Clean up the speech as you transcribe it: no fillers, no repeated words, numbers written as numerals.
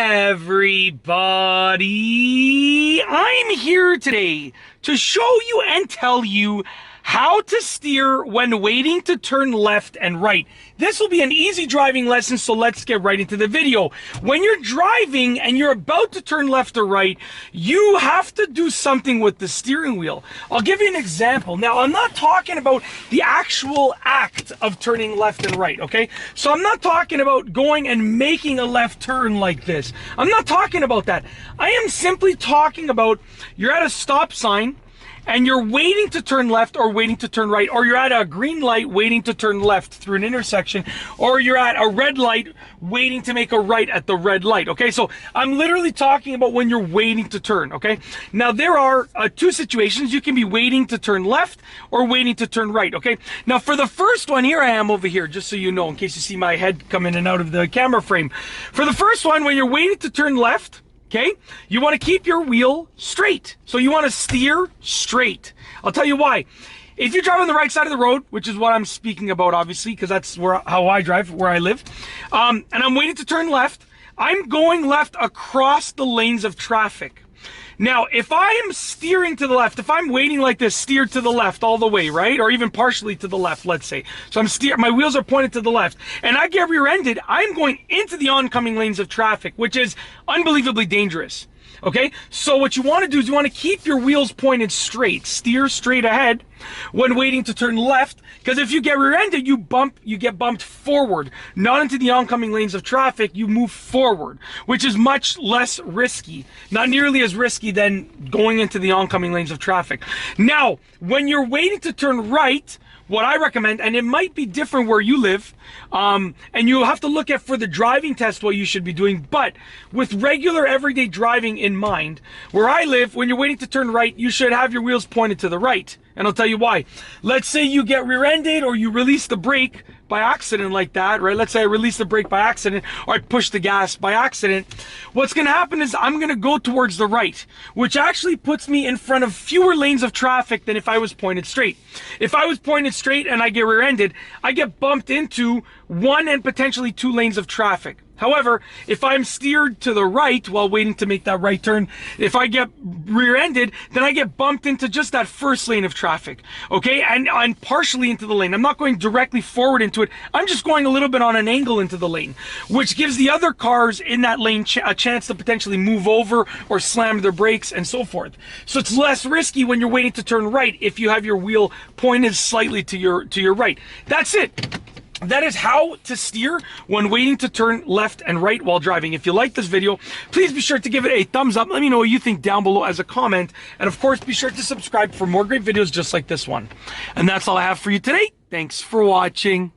Everybody, I'm here today to show you and tell you how to steer when waiting to turn left and right. This will be an easy driving lesson, so let's get right into the video. When you're driving and you're about to turn left or right, you have to do something with the steering wheel. I'll give you an example. Now, I'm not talking about the actual act of turning left and right, okay? So I'm not talking about going and making a left turn like this. I'm not talking about that. I am simply talking about you're at a stop sign, and you're waiting to turn left or waiting to turn right, or you're at a green light waiting to turn left through an intersection, or you're at a red light waiting to make a right at the red light, okay? So I'm literally talking about when you're waiting to turn, okay? Now there are two situations. You can be waiting to turn left or waiting to turn right, okay? Now for the first one, here I am over here, just so you know, in case you see my head come in and out of the camera frame. For the first one, when you're waiting to turn left, okay, you want to keep your wheel straight. So you want to steer straight. I'll tell you why. If you drive on the right side of the road, which is what I'm speaking about, obviously, because that's how I drive, where I live, and I'm waiting to turn left, I'm going left across the lanes of traffic. Now, if I am steering to the left, if I'm waiting like this, steered to the left all the way, right? Or even partially to the left, let's say. So my wheels are pointed to the left, and I get rear-ended, I'm going into the oncoming lanes of traffic, which is unbelievably dangerous. Okay, so what you want to do is you want to keep your wheels pointed straight, steer straight ahead when waiting to turn left, because if you get rear-ended, you get bumped forward, not into the oncoming lanes of traffic, you move forward, which is much less risky, not nearly as risky than going into the oncoming lanes of traffic. Now, when you're waiting to turn right, what I recommend, and it might be different where you live, and you'll have to look at for the driving test what you should be doing, but with regular everyday driving in mind, where I live, when you're waiting to turn right, you should have your wheels pointed to the right. And I'll tell you why. Let's say you get rear-ended or you release the brake by accident like that, right? Let's say I release the brake by accident or I push the gas by accident. What's going to happen is I'm going to go towards the right, which actually puts me in front of fewer lanes of traffic than if I was pointed straight. If I was pointed straight and I get rear-ended, I get bumped into one and potentially two lanes of traffic. However, if I'm steered to the right while waiting to make that right turn, if I get rear-ended, then I get bumped into just that first lane of traffic, okay? And I'm partially into the lane. I'm not going directly forward into it. I'm just going a little bit on an angle into the lane, which gives the other cars in that lane a chance to potentially move over or slam their brakes and so forth. So it's less risky when you're waiting to turn right if you have your wheel pointed slightly to your right. That's it. That is how to steer when waiting to turn left and right while driving. If you like this video, please be sure to give it a thumbs up. Let me know what you think down below as a comment. And of course, be sure to subscribe for more great videos just like this one. And that's all I have for you today. Thanks for watching.